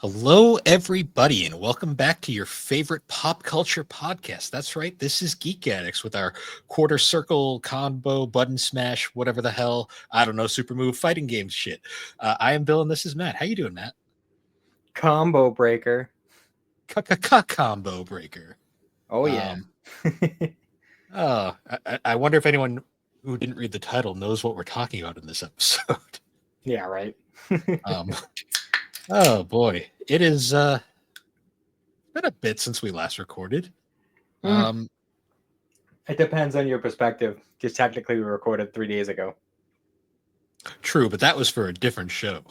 Hello, everybody, and welcome back to your favorite pop culture podcast. That's right, this is Geek Addicts with our quarter circle combo button smash, whatever the hell, I don't know, super move fighting games shit. I am Bill, and this is Matt. How you doing, Matt? Combo breaker. Combo breaker. Oh yeah. Um, I wonder if anyone who didn't read the title knows what we're talking about in this episode. Yeah, right. um, oh boy, it is been a bit since we last recorded. Mm, Um, it depends on your perspective. Just technically, we recorded 3 days ago. True, but that was for a different show.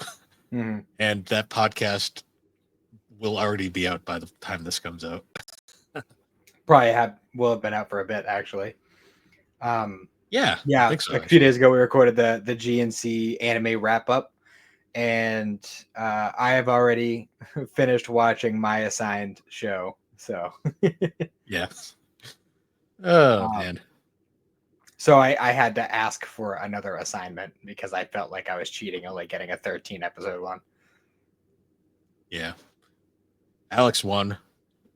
Mm-hmm. And that podcast will already be out by the time this comes out. Probably will have been out for a bit actually. Um, Yeah, I yeah, think so, a few actually. days ago we recorded the GNC anime wrap up, and I have already finished watching my assigned show. So, Yeah. Oh, um, man. so I had to ask for another assignment because I felt like I was cheating, only getting a 13 episode one. Yeah. Alex won.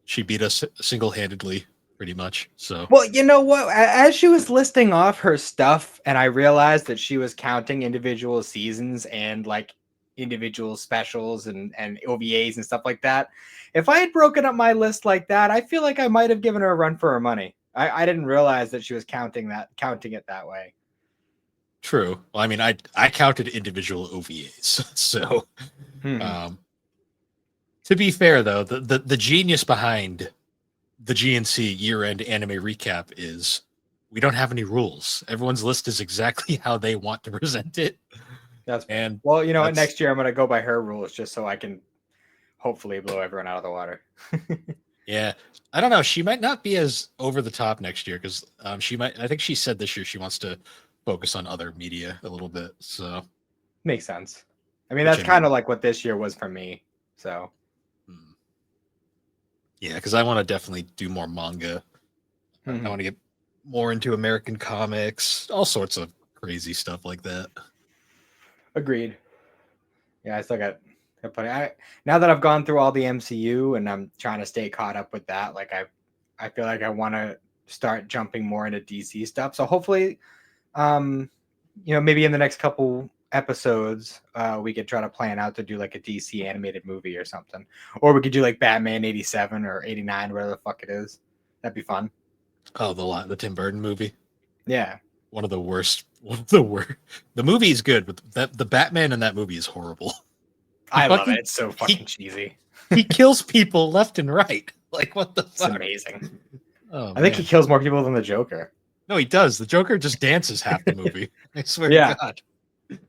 She beat us single handedly, pretty much. So, Well, you know what? As she was listing off her stuff, and I realized that she was counting individual seasons and like individual specials and OVAs and stuff like that. If I had broken up my list like that, I feel like I might have given her a run for her money. I didn't realize that she was counting it that way. true. Well, I mean, I counted individual OVAs. So, Hmm. um, to be fair, though, the genius behind the GNC year end anime recap is we don't have any rules. Everyone's list is exactly how they want to present it. That's fair. And Well, you know what? that's Next year I'm gonna go by her rules just so I can hopefully blow everyone out of the water. Yeah, I don't know. She might not be as over the top next year because she might. I think she said this year she wants to focus on other media a little bit. So, Makes sense. I mean, which that's I kind mean, of like what this year was for me. So. hmm, yeah, because I want to definitely do more manga. I Mhm. want to get more into American comics, all sorts of crazy stuff like that. Agreed. Yeah, I still got plenty. Now that I've gone through all the MCU and I'm trying to stay caught up with that, like I feel like I want to start jumping more into DC stuff. So hopefully, um, maybe in the next couple episodes, we could try to plan out to do like a DC animated movie or something, or we could do like Batman '87 or '89, whatever the fuck it is. That'd be fun. Oh, the Tim Burton movie, Yeah, one of the worst. One of the worst. The movie is good, but the Batman in that movie is horrible. He I love it. fucking It's so fucking he cheesy. he kills people left and right. Like what the It's fuck? amazing. Oh I think he man. kills more people than the Joker. No, he does. The Joker just dances half the movie. I swear to Yeah, God.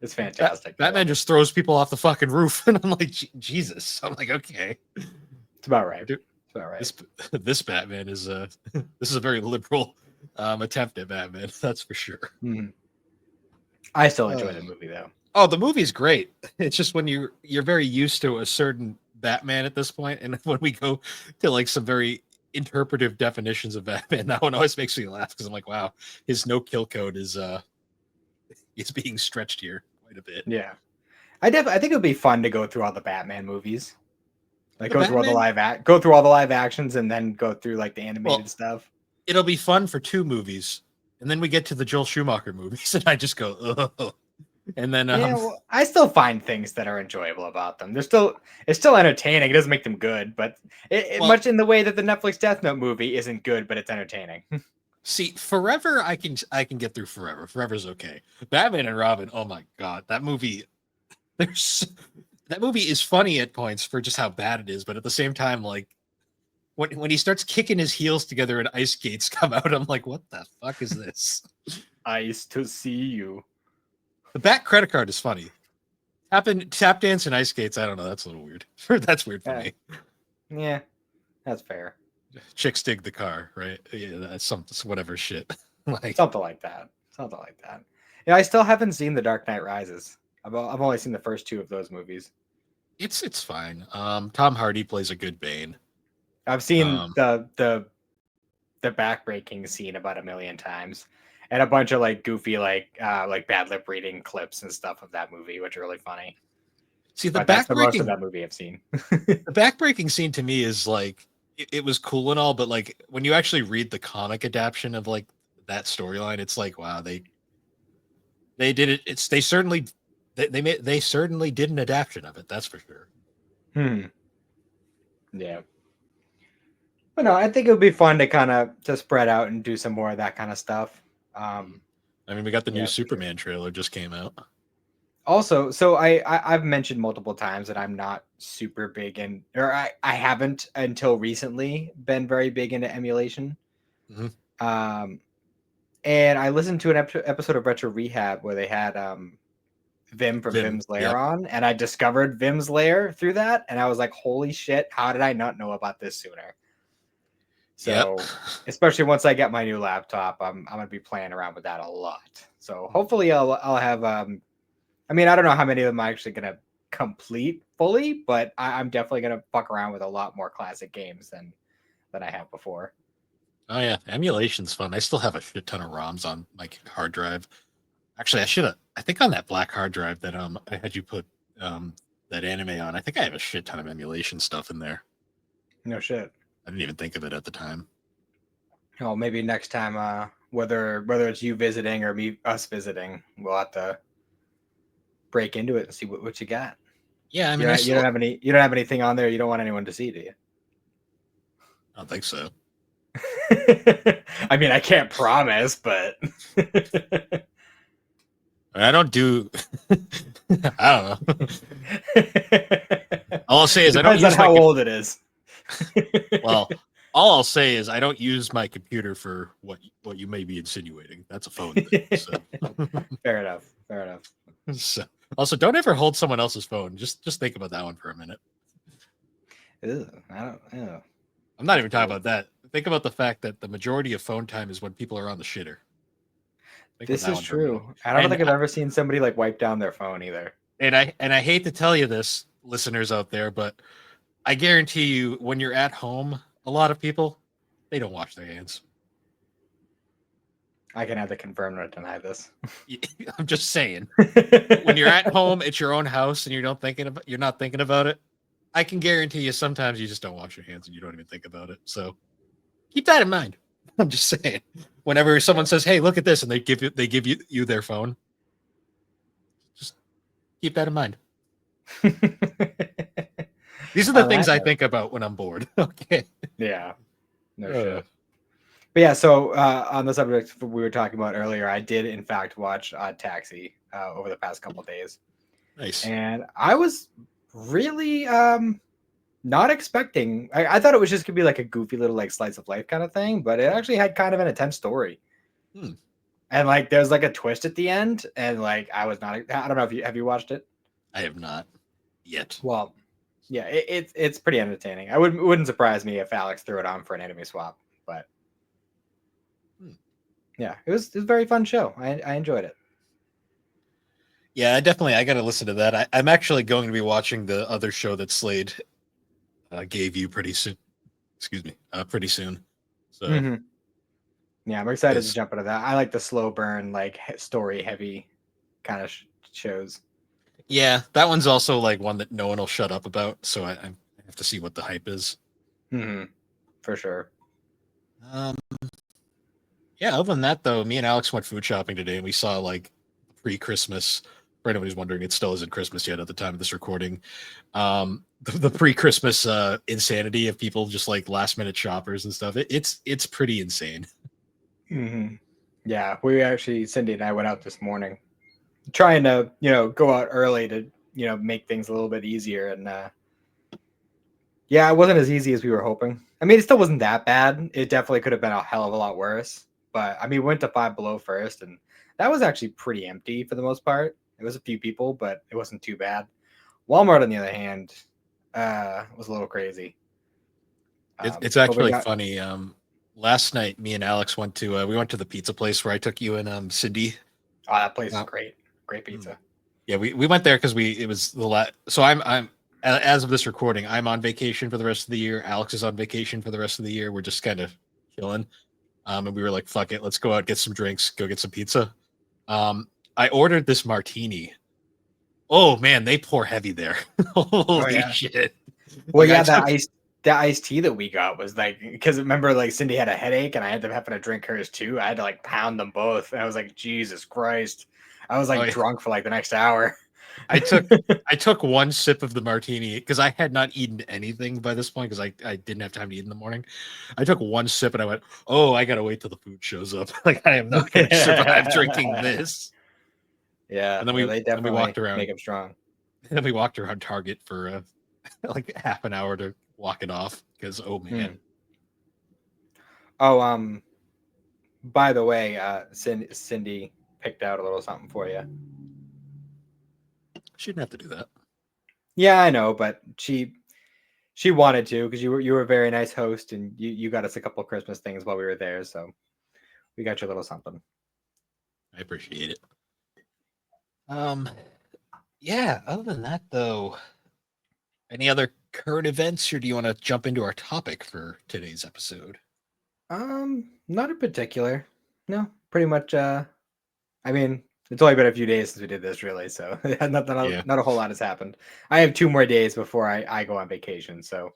it's fantastic. I Batman love it. just throws people off the fucking roof, and I'm like, Jesus. I'm like, okay, It's about right. dude, It's about right. this this Batman is this is a very liberal attempt at Batman. That's for sure. Mhm. I still enjoy Uh, the movie though. oh, the movie's great. It's just when you're very used to a certain Batman at this point, and when we go to like some very interpretive definitions of Batman, that one always makes me laugh because I'm like, wow, his no kill code is being stretched here quite a bit. Yeah, I think it would be fun to go through all the Batman movies, like The Batman, go through all the live actions, and then go through like the animated well, stuff. it'll be fun for two movies, and then we get to the Joel Schumacher movies, and I just go, oh, and then Yeah, well, I still find things that are enjoyable about them. It's still entertaining. It doesn't make them good, but well, much in the way that the Netflix Death Note movie isn't good, but it's entertaining. see, Forever, I can get through Forever. Forever's okay. Batman and Robin, oh my god, that movie, there's that movie is funny at points for just how bad it is, but at the same time, like when he starts kicking his heels together and ice skates come out, I'm like, what the fuck is this? Nice to see you. The Bat credit card is funny. Tap dance and ice skates. I don't know. That's a little weird. That's weird for Yeah, me. yeah, that's fair. Chicks dig the car, right? Yeah, that's some whatever shit. Like Something like that. Something like that. Yeah, I still haven't seen The Dark Knight Rises. I've only seen the first two of those movies. it's fine. Tom Hardy plays a good Bane. I've seen Um, the backbreaking scene about a million times, and a bunch of like goofy like bad lip reading clips and stuff of that movie, which are really funny. See, but that's the most of that movie I've seen. the backbreaking scene to me is like it was cool and all, but like when you actually read the comic adaptation of like that storyline, it's like wow, they did it. It's they certainly did an adaptation of it. That's for sure. Yeah. But no, I think it would be fun to kind of to spread out and do some more of that kind of stuff. I mean, we got the new Yeah, for sure. Superman trailer just came out. Also, so I've mentioned multiple times that I'm not super big in, or I haven't until recently been very big into emulation. Mhm. And I listened to an episode of Retro Rehab where they had Vim from Vim, Vim's Lair yep. on, and I discovered Vim's Lair through that, and I was like, holy shit, how did I not know about this sooner? Yep. So, especially once I get my new laptop, I'm gonna be playing around with that a lot. So hopefully I'll have I mean, I don't know how many of them I'm actually gonna complete fully, but I'm definitely gonna fuck around with a lot more classic games than I have before. Oh yeah, emulation's fun. I still have a shit ton of ROMs on my hard drive. Actually, I should have. I think on that black hard drive that I had you put that anime on. I think I have a shit ton of emulation stuff in there. No shit. I didn't even think of it at the time. Oh, maybe next time, whether it's you visiting or us visiting, we'll have to break into it and see what you got. Yeah, I mean, You don't have anything on there you don't want anyone to see, do you? I don't think so. I mean, I can't promise, but I don't do. I don't know. All I'll say is I don't depends on use how old it is. Well, all I'll say is I don't use my computer for what you may be insinuating. That's a phone thing. So. Fair enough. So, also, don't ever hold someone else's phone. Just think about that one for a minute. Ew, I don't. Ew. I'm not even talking about that. Think about the fact that the majority of phone time is when people are on the shitter. This is true. I don't think I've ever seen somebody like wipe down their phone either. And I hate to tell you this, listeners out there, but I guarantee you, when you're at home, a lot of people they don't wash their hands. I can either confirm or deny this. I'm just saying. When you're at home, it's your own house, and you're not thinking about it. I can guarantee you, sometimes you just don't wash your hands, and you don't even think about it. So keep that in mind. I'm just saying. Whenever someone says, "Hey, look at this," and they give you their phone, just keep that in mind. These are the things I think about when I'm bored. Okay. Yeah. No shit. But yeah, so on the subject we were talking about earlier, I did in fact watch Taxi over the past couple of days. Nice. And I was really not expecting. I thought it was just gonna be like a goofy little like slice of life kind of thing, but it actually had kind of an intense story. And like there's like a twist at the end, and like I was not. I don't know if you have you watched it. I have not yet. Well, yeah, it's pretty entertaining. It wouldn't surprise me if Alex threw it on for an enemy swap, but yeah, it was a very fun show. I enjoyed it. Yeah, I got to listen to that. I'm actually going to be watching the other show that Slade gave you pretty soon. Excuse me, pretty soon. So yeah, I'm excited to jump into that. I like the slow burn, like story heavy kind of shows. Yeah, that one's also like one that no one will shut up about. So I have to see what the hype is. For sure. Yeah, other than that, though, me and Alex went food shopping today, and we saw like pre-Christmas. For anyone who's wondering, it still isn't Christmas yet at the time of this recording. The pre-Christmas insanity of people just like last-minute shoppers and stuff. It's pretty insane. Yeah, we actually, Cindy and I went out this morning, trying to go out early to make things a little bit easier, and yeah, it wasn't as easy as we were hoping. I mean, it still wasn't that bad. It definitely could have been a hell of a lot worse. But I mean, we went to Five Below first, and that was actually pretty empty for the most part. It was a few people, but it wasn't too bad. Walmart, on the other hand, was a little crazy. It's actually funny. Last night, me and Alex went to the pizza place where I took you and Cindy. Oh, that place is great pizza. Yeah, we went there because it was the last. So I'm as of this recording, I'm on vacation for the rest of the year. Alex is on vacation for the rest of the year. We're just kind of chilling. And we were like, fuck it, let's go out, get some drinks, go get some pizza. I ordered this martini, Oh man, they pour heavy there. Oh Holy yeah. shit! Well, Like I yeah, took. that iced tea that we got was like, because remember, like Cindy had a headache and I had to happen to drink hers too. I had to like pound them both. And I was like, Jesus Christ. I was Oh like yeah, drunk for like the next hour. I took. I took one sip of the martini because I had not eaten anything by this point because I didn't have time to eat in the morning. I took one sip and I went, "Oh, I gotta wait till the food shows up. Like I am not gonna survive drinking this." Yeah, And then yeah, we they then we walked definitely around. make them strong. And then we walked around Target for like half an hour to walk it off because oh man, Hmm. Oh, by the way, Cindy picked out a little something for you. shouldn't have to do that. Yeah, I know, but she wanted to because you were a very nice host and you got us a couple of Christmas things while we were there, so we got you a little something. I appreciate it. Um, yeah. Other than that, though, any other current events, or do you want to jump into our topic for today's episode? Not in particular. No, pretty much. I mean, it's only been a few days since we did this, really, so Yeah, not a whole lot has happened. I have 2 more days before I go on vacation, so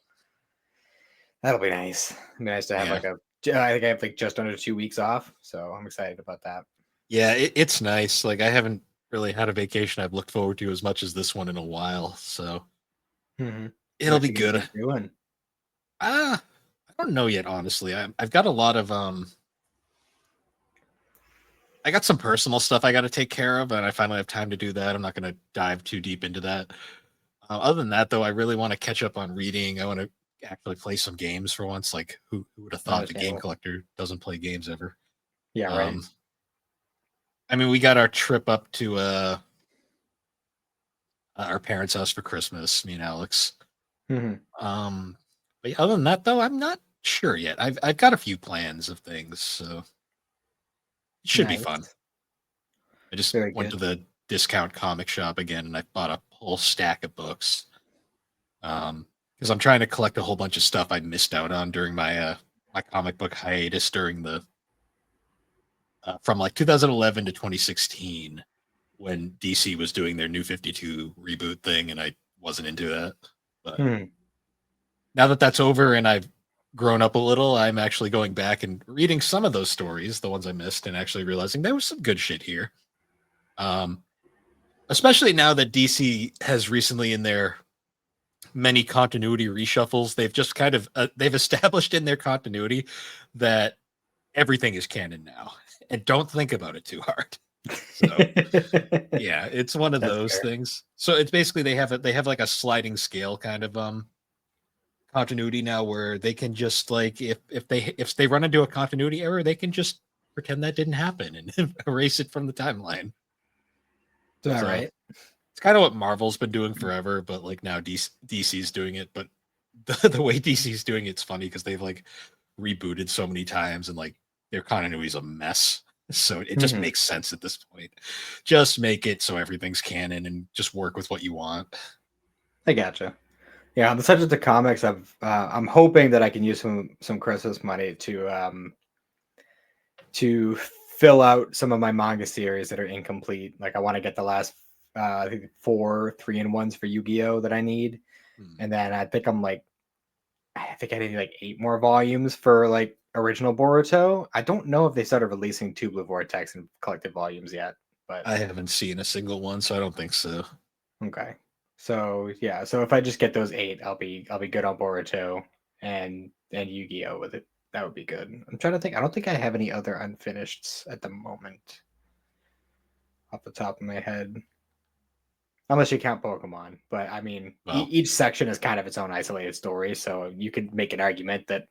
that'll be nice. It'll be nice to have yeah, like a. I think I have like just under 2 weeks off, so I'm excited about that. yeah. It's nice. Like I haven't really had a vacation I've looked forward to as much as this one in a while, so Hmm. it'll What be you gonna good. be doing? Ah, I don't know yet, honestly. I've got a lot of I got some personal stuff I got to take care of, and I finally have time to do that. I'm not going to dive too deep into that. Other than that, though, I really want to catch up on reading. I want to actually play some games for once. Like, who would have thought the game Understandable. collector doesn't play games ever? Yeah, right. Um, I mean, we got our trip up to our parents' house for Christmas, me and Alex. Hmm. Um, but yeah, other than that, though, I'm not sure yet. I've got a few plans of things, so it should be fun. Nice. I just Very went good. to the discount comic shop again, and I bought a whole stack of books. Because I'm trying to collect a whole bunch of stuff I missed out on during my comic book hiatus during the from like 2011 to 2016 when DC was doing their New 52 reboot thing, and I wasn't into that. But Hmm. now that that's over and I've grown up a little, I'm actually going back and reading some of those stories, the ones I missed, and actually realizing there was some good shit here. Um, Especially now that DC has recently in their many continuity reshuffles, they've just kind of they've established in their continuity that everything is canon now, and don't think about it too hard. So yeah, it's one of That's those fair. things. So it's basically they have like a sliding scale kind of continuity now where they can just like if they run into a continuity error, they can just pretend that didn't happen and erase it from the timeline. Is that So right? it's kind of what Marvel's been doing forever, but like now DC's doing it. But the way DC's doing it's funny because they've like rebooted so many times and like their continuity's a mess. So it just Hmm. makes sense at this point. Just make it so everything's canon and just work with what you want. I gotcha. Yeah, on the subject of comics, I'm hoping that I can use some Christmas money to fill out some of my manga series that are incomplete. Like I want to get the last I think 4 3-in-1s for Yu-Gi-Oh that I need, Hmm. and then I think I need like 8 more volumes for like original Boruto. I don't know if they started releasing Two Blue Vortex and collected volumes yet, but I haven't seen a single one, so I don't think so. okay. So yeah, so if I just get those 8, I'll be good on Boruto and Yu-Gi-Oh with it. That would be good. I'm trying to think. I don't think I have any other unfinished at the moment off the top of my head. Unless you count Pokemon. But I mean, Well, each section is kind of its own isolated story, so you could make an argument that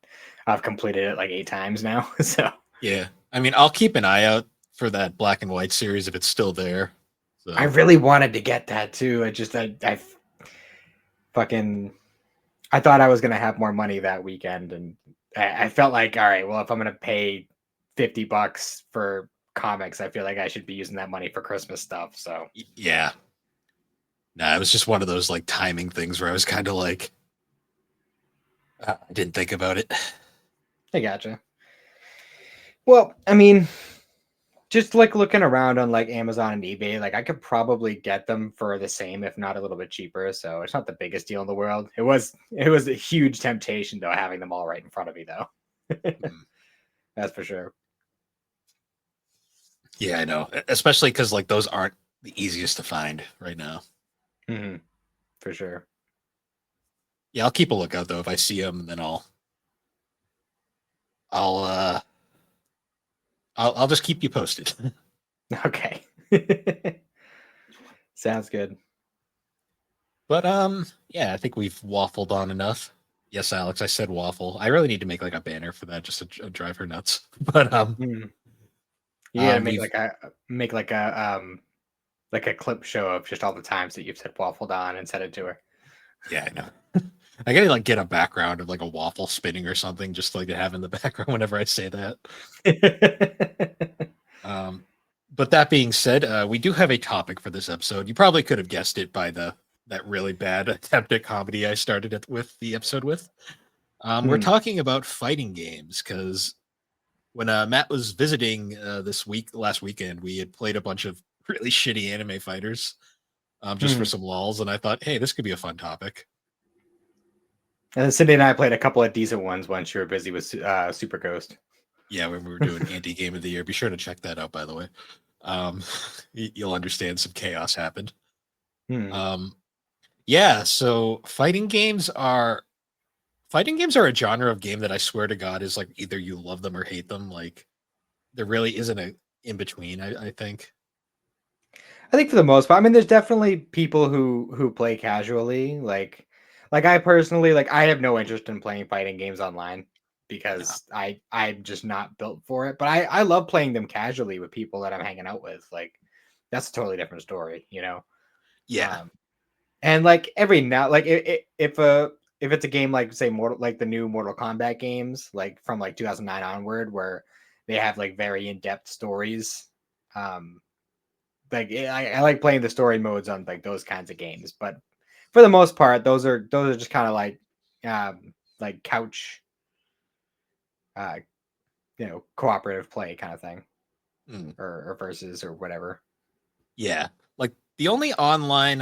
I've completed it like 8 times now. So yeah. I mean, I'll keep an eye out for that black and white series if it's still there. I So really wanted to get that too. I fucking I thought I was gonna have more money that weekend, and I felt like, all right, well, if I'm gonna pay $50 for comics, I feel like I should be using that money for Christmas stuff. So yeah. Nah, it was just one of those like timing things where I was kind of like, I didn't think about it. I gotcha. Well, I mean, just like looking around on like Amazon and eBay, like I could probably get them for the same, if not a little bit cheaper. So it's not the biggest deal in the world. It was a huge temptation though, having them all right in front of me though. Mm. That's for sure. Yeah, I know. Especially because like those aren't the easiest to find right now. Hmm. For sure. Yeah, I'll keep a lookout though. If I see them, then I'll uh I'll just keep you posted. Okay. Sounds good. But yeah, I think we've waffled on enough. Yes, Alex, I said waffle. I really need to make like a banner for that just to drive her nuts. But Mm. You gotta make we've like a like a clip show of just all the times that you've said waffled on and send it to her. yeah, I know. I gotta like get a background of like a waffle spinning or something just like to have in the background whenever I say that. Um, but that being said, we do have a topic for this episode. You probably could have guessed it by the that really bad attempt at comedy I started it with the episode with. We're Hmm. talking about fighting games because when Matt was visiting last weekend, we had played a bunch of really shitty anime fighters just for Hmm. some lulls, and I thought, hey, this could be a fun topic. And then Cindy and I played a couple of decent ones once you were busy with Super Ghost. Yeah, when we were doing anti game of the year, be sure to check that out. By the way, um, you'll understand some chaos happened. Hmm. Um, yeah, so fighting games are a genre of game that I swear to God is like either you love them or hate them. Like there really isn't a in between. I think. I think for the most part, I mean, there's definitely people who play casually. Like I personally, like I have no interest in playing fighting games online No. because I'm just not built for it. But I love playing them casually with people that I'm hanging out with. Like that's a totally different story, you know. Yeah. Um, and like every now, like if it's a game like say like the new Mortal Kombat games, like from like 2009 onward, where they have like very in depth stories. Um, like I like playing the story modes on like those kinds of games, but for the most part, those are just kind of like couch, uh, cooperative play kind of thing, Mm, or versus or whatever. yeah. Like the only online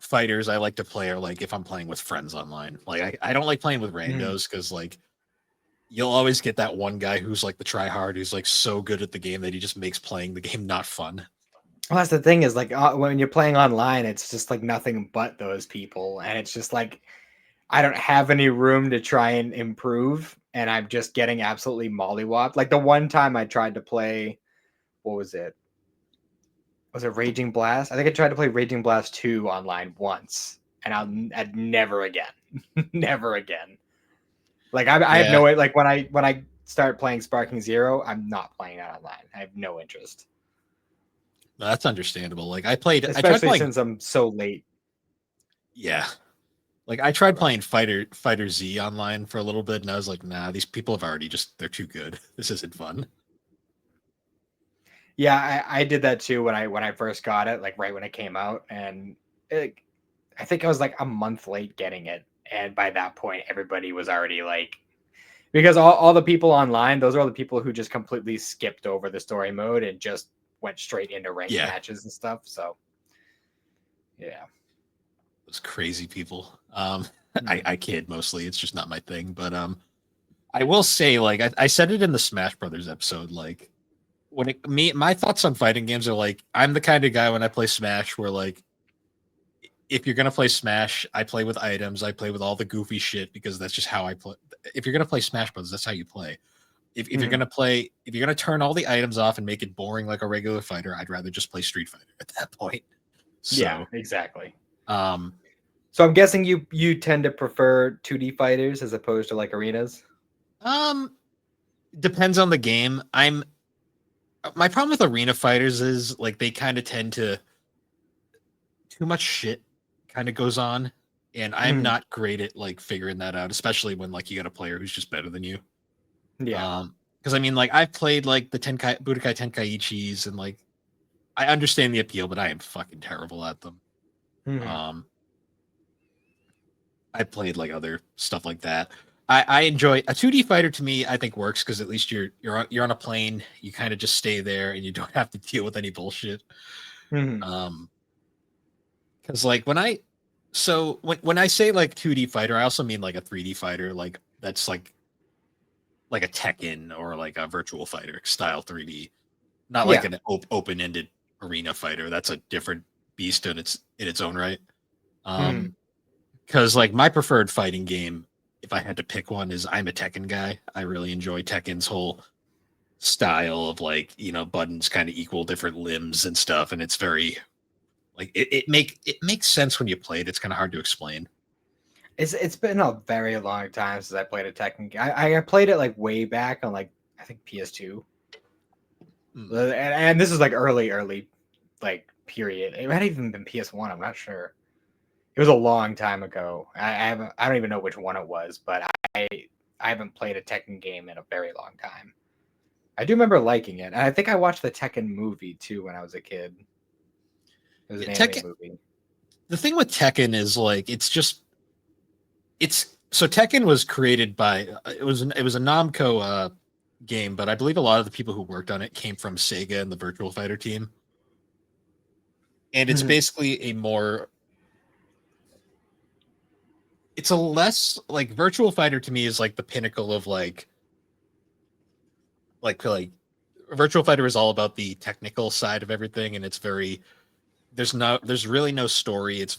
fighters I like to play are like if I'm playing with friends online. Like I don't like playing with Mhm. randos because like you'll always get that one guy who's like the try hard who's like so good at the game that he just makes playing the game not fun. Well, that's the thing is like when you're playing online, it's just like nothing but those people, and it's just like I don't have any room to try and improve, and I'm just getting absolutely mollywopped. Like the one time I tried to play, what was it? Was it Raging Blast? I think I tried to play Raging Blast 2 online once, and I'd never again, never again. Like I have Yeah, no like when I start playing Sparking Zero, I'm not playing that online. I have no interest, that's understandable. Like I tried especially playing, since I'm so late. yeah, like I tried playing Fighter Z online for a little bit, and I was like, nah, these people have already just they're too good. This isn't fun. Yeah, I did that too when I first got it, like right when it came out, and it, I think I was like a month late getting it, and by that point, everybody was already like because all the people online, those are all the people who just completely skipped over the story mode and just went straight into ranked Yeah, matches and stuff. So yeah. those crazy people. Hmm. I kid mostly. It's just not my thing. But I will say, like I said it in the Smash Brothers episode, like my thoughts on fighting games are like I'm the kind of guy when I play Smash where like if you're gonna play Smash, I play with items, I play with all the goofy shit because that's just how I play. If you're gonna play Smash Brothers, that's how you play. If you're Hmm. gonna play, if you're gonna turn all the items off and make it boring like a regular fighter, I'd rather just play Street Fighter at that point. Yeah, So, exactly. um, So I'm guessing you tend to prefer 2D fighters as opposed to like arenas. um, depends on the game. My problem with arena fighters is like they kind of tend to too much shit kind of goes on, and I'm Hmm. not great at like figuring that out, especially when like you got a player who's just better than you. Yeah. Because I mean, like I've played like the Tenkai Budokai Tenkaichis, and like I understand the appeal, but I am fucking terrible at them. Hmm. Um, I played like other stuff like that. I enjoy a 2D fighter. To me, I think works because at least you're on a plane. You kind of just stay there and you don't have to deal with any bullshit. Mhm. Because like when I say like 2D fighter, I also mean like a 3D fighter, like that's like a Tekken or like a Virtual Fighter style 3D, not like Yeah. an open-ended arena fighter. That's a different beast in its own right. Mhm. Because like my preferred fighting game, if I had to pick one, is I'm a Tekken guy. I really enjoy Tekken's whole style of like buttons kind of equal different limbs and stuff, and it's very like it makes sense when you play it. It's kind of hard to explain. It's been a very long time since I played a Tekken game. I played it like way back on like I think PS2. Hmm. And this is like early like period. It might have even been PS1. I'm not sure. It was a long time ago. I don't even know which one it was, but I haven't played a Tekken game in a very long time. I do remember liking it, and I think I watched the Tekken movie too when I was a kid. It was Yeah, an anime Tekken. movie. The thing with Tekken is like it's so Tekken was created by it was a Namco game, but I believe a lot of the people who worked on it came from Sega and the Virtual Fighter team. And it's Mhm. basically a more it's a less like Virtual Fighter to me is like the pinnacle of like Virtual Fighter is all about the technical side of everything, and it's very there's really no story. It's a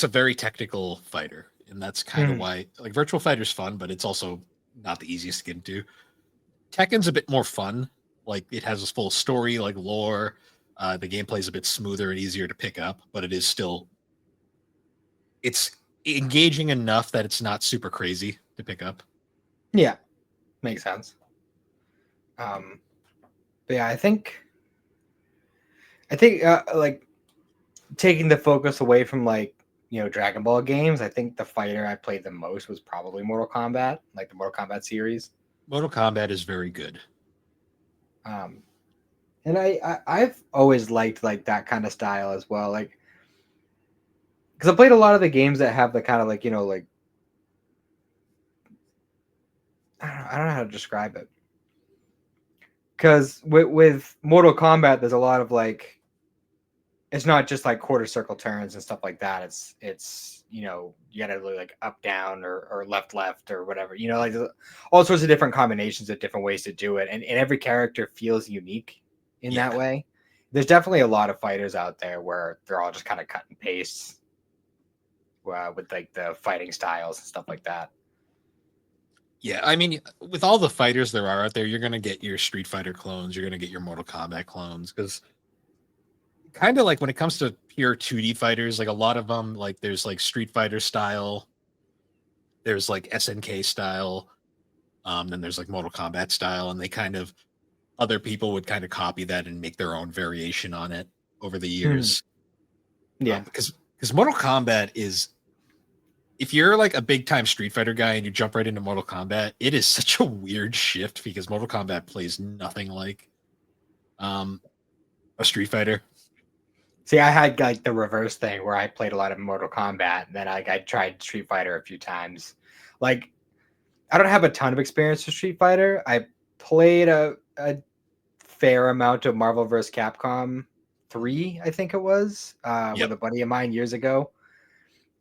very technical fighter, and that's kind of Mhm. why like Virtual Fighter's fun, but it's also not the easiest to get into. Tekken's a bit more fun. Like it has a full story, like lore. The gameplay is a bit smoother and easier to pick up, but it is still it's engaging enough that it's not super crazy to pick up. Yeah, makes sense. Um, but yeah, I think like taking the focus away from like Dragon Ball games, I think the fighter I played the most was probably Mortal Kombat, like the Mortal Kombat series. Mortal Kombat is very good. Um, and I've always liked like that kind of style as well, like because I played a lot of the games that have the kind of like like I don't know how to describe it. Because with Mortal Kombat, there's a lot of like it's not just like quarter circle turns and stuff like that. It's you gotta do like up down or left or whatever. Like all sorts of different combinations of different ways to do it, and every character feels unique in that Yeah. way. There's definitely a lot of fighters out there where they're all just kind of cut and paste with like the fighting styles and stuff like that. Yeah, I mean, with all the fighters there are out there, you're gonna get your Street Fighter clones, you're gonna get your Mortal Kombat clones, because kind of like when it comes to pure 2D fighters, like a lot of them, like there's like Street Fighter style, there's like SNK style, then there's like Mortal Kombat style, and they kind of other people would kind of copy that and make their own variation on it over the Mhm. years. Yeah. Because Mortal Kombat is if you're like a big time Street Fighter guy and you jump right into Mortal Kombat, it is such a weird shift because Mortal Kombat plays nothing like um a Street Fighter. See, I had like the reverse thing where I played a lot of Mortal Kombat, and then I tried Street Fighter a few times. Like, I don't have a ton of experience with Street Fighter. I played a fair amount of Marvel vs. Capcom 3, I think it was, with Yep. a buddy of mine years ago.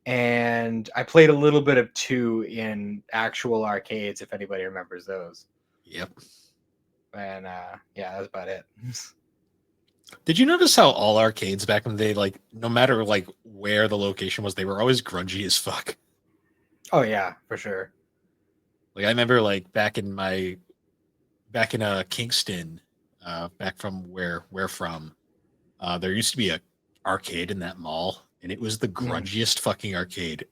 And I played a little bit of 2 in actual arcades, if anybody remembers those. Yep. And yeah, that's about it. Did you notice how all arcades back in the day, like no matter like where the location was, they were always grungy as fuck. Oh, yeah, for sure. Like I remember like back in Kingston, back from where from, there used to be a arcade in that mall, and it was the Mhm. grungiest fucking arcade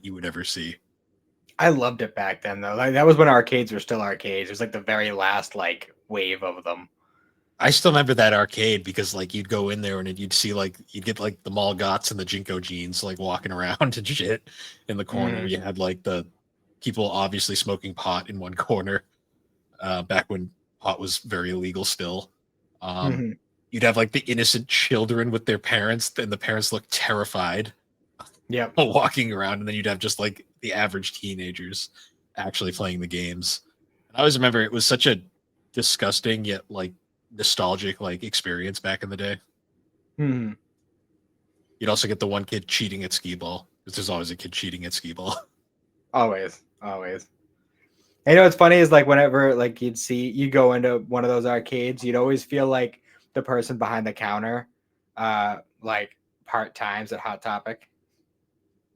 you would ever see. I loved it back then though. Like that was when arcades were still arcades. It was like the very last like wave of them. I still remember that arcade because like you'd go in there and you'd see like you'd get like the mall gots and the Jinko jeans like walking around and shit in the corner. Mhm. You had like the people obviously smoking pot in one corner, back when pot was very illegal still. Um, Mhm. you'd have like the innocent children with their parents, and the parents looked terrified. Yep. walking around, and then you'd have just like the average teenagers actually playing the games. And I always remember it was such a disgusting yet like nostalgic like experience back in the day. Hmm. You'd also get the one kid cheating at skee ball because there's always a kid cheating at skee ball. Always, always. And you know what's funny is like whenever like you go into one of those arcades, you'd always feel like the person behind the counter, like part times at Hot Topic.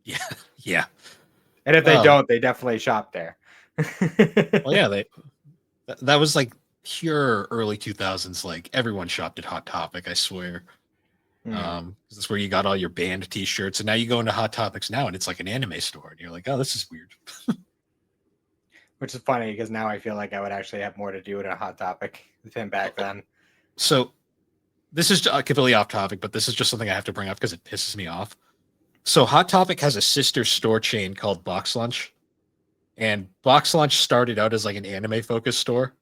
Yeah, yeah. And if they Oh, don't, they definitely shop there. well, yeah. That was like pure early 2000s. Like everyone shopped at Hot Topic. I swear. Hmm. 'Cause that's where you got all your band T-shirts, and now you go into Hot Topics now, and it's like an anime store, and you're like, oh, this is weird. Which is funny because now I feel like I would actually have more to do with a Hot Topic than back then. So this is completely off topic, but this is just something I have to bring up because it pisses me off. So Hot Topic has a sister store chain called Box Lunch, and Box Lunch started out as like an anime focused store.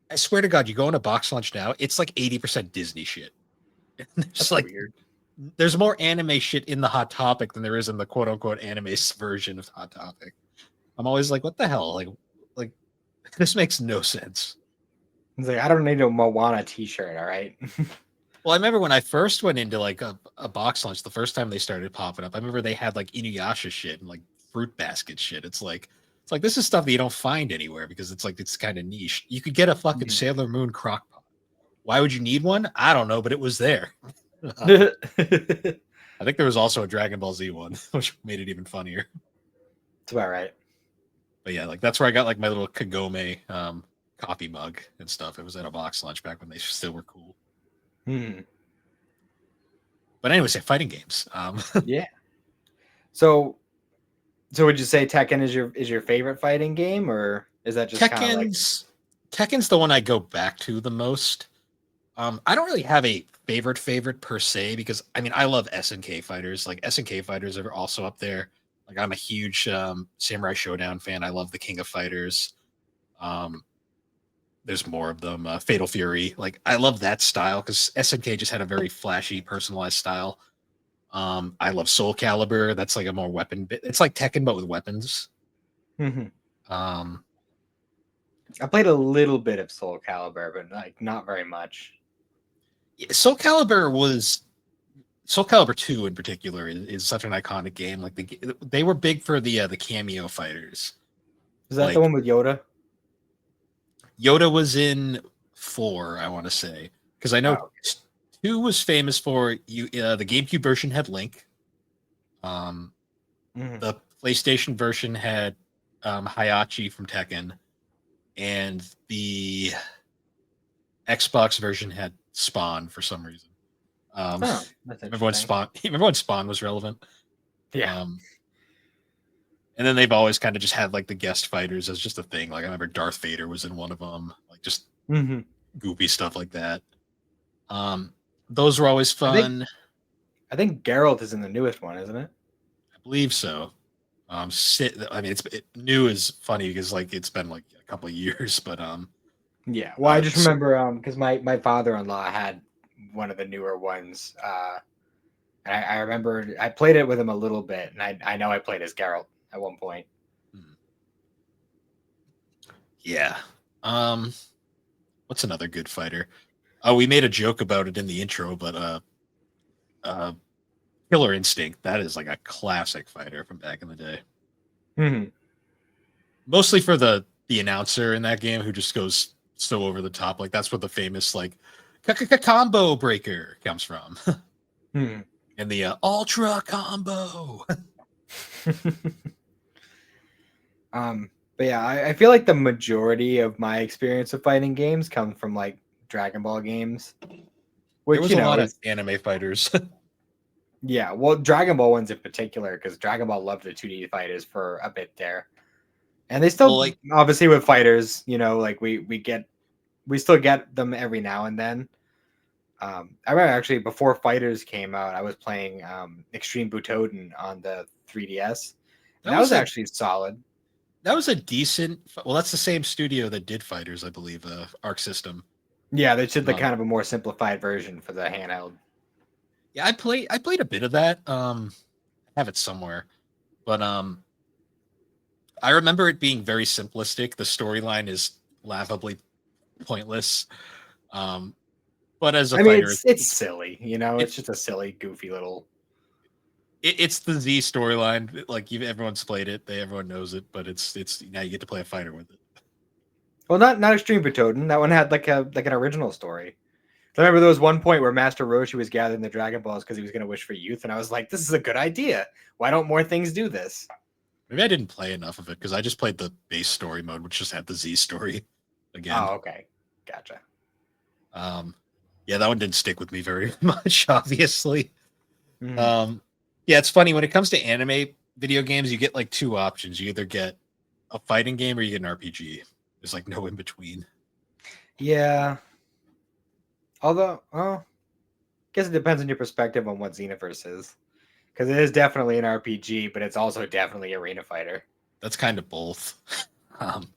I swear to God, you go into Box Lunch now, it's like 80% Disney shit. There's That's like weird. there's more anime shit in the Hot Topic than there is in the quote unquote anime version of Hot Topic. I'm always like, what the hell? Like this makes no sense. It's like I don't need a Moana T-shirt. All right. Well, I remember when I first went into like a box lunch the first time they started popping up. I remember they had like Inuyasha shit and like fruit basket shit. It's like this is stuff that you don't find anywhere because it's like it's kind of niche. You could get a fucking Mhm. Sailor Moon crock pot. Why would you need one? I don't know, but it was there. It's I think there was also a Dragon Ball Z one, which made it even funnier. about right. But yeah, like that's where I got like my little Kagome coffee mug and stuff. It was at a box lunch back when they still were cool. Hmm. But anyways, yeah, fighting games. Yeah. So, so would you say Tekken is your favorite fighting game, or is that just kind of like? Tekken's the one I go back to the most. I don't really have a favorite per se because I mean I love SNK fighters. Like SNK fighters are also up there. Like I'm a huge Samurai Showdown fan. I love the King of Fighters. Um, there's more of them. Fatal Fury. Like I love that style because SNK just had a very flashy, personalized style. I love Soul Calibur. That's like a more weapon. It's like Tekken but with weapons. Mhm. Um, I played a little bit of Soul Calibur, but like not very much. Soul Calibur was Soul Calibur 2 in particular is such an iconic game. Like they were big for the cameo fighters. Is that the Like one with Yoda? Yoda was in 4, I want to say, because I know Oh. 2 was famous for you. The GameCube version had Link. Um, Mhm. the PlayStation version had Hayachi from Tekken, and the Xbox version had Spawn for some reason. Oh, that's Remember when interesting. Spawn? Remember when Spawn was relevant? Yeah. Um, And then they've always kind of just had like the guest fighters as just a thing. Like I remember Darth Vader was in one of them, like just Hmm. goopy stuff like that. Um, those were always I think fun. I think Geralt is in the newest one, isn't it? I believe so. I mean, new is funny because like it's been like a couple of years, but Yeah. Well, I just so, remember because my father-in-law had one of the newer ones. And I remember I played it with him a little bit, and I know I played as Geralt at one point. hmm, yeah. Um, what's another good fighter? Oh, we made a joke about it in the intro, but uh, Killer Instinct. That is like a classic fighter from back in the day. Hmm. Mostly for the announcer in that game who just goes so over the top. Like that's what the famous like combo breaker comes from, Hmm. and the ultra combo. But yeah, I feel like the majority of my experience of fighting games comes from like Dragon Ball games, There which was a lot of is anime fighters. yeah, well, Dragon Ball ones in particular, because Dragon Ball loved the 2D fighters for a bit there, and they Well, still like obviously with fighters, like we still get them every now and then. I remember actually before Fighters came out, I was playing Extreme Butoden on the 3DS, and that that was was a actually solid. that was a decent. Well, that's the same studio that did Fighters, I believe. Arc System. Yeah, they did the Um, kind of a more simplified version for the handheld. yeah, I played a bit of that. have it somewhere. But I remember it being very simplistic. The storyline is laughably pointless. Um, but as a I mean, fighter, it's silly, you know. it, It's just a silly, goofy little. it's the Z storyline. Like everyone's played it, everyone knows it. But it's now you get to play a fighter with it. Well, not Extreme Butoden. That one had like an original story. I remember there was one point where Master Roshi was gathering the Dragon Balls because he was going to wish for youth, and I was like, "This is a good idea. Why don't more things do this?" Maybe I didn't play enough of it because I just played the base story mode, which just had the Z story again. Oh, okay, gotcha. Um, yeah, that one didn't stick with me very much, obviously. Mm. Um, yeah, it's funny when it comes to anime video games, you get like two options. You either get a fighting game or you get an RPG. There's like no in between. Yeah. Although, I guess it depends on your perspective on what Xenoverse is, because it is definitely an RPG, but it's also definitely Arena Fighter. That's kind of both. Um,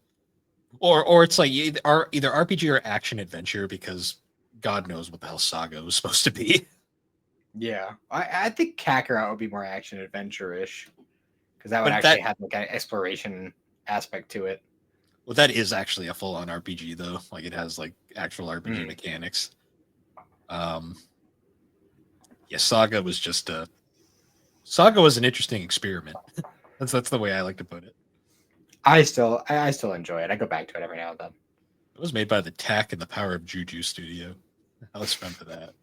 or it's like either RPG or action adventure because God knows what the hell Saga was supposed to be. Yeah, I think Kakarot would be more action adventure ish, because that would But actually that have like an exploration aspect to it. well, that is actually a full on RPG though. Like it has like actual RPG Mm. mechanics. Um, yeah, Saga was an interesting experiment. That's the way I like to put it. I still enjoy it. I go back to it every now and then. It was made by the Tech and the Power of Juju studio. Let's remember that.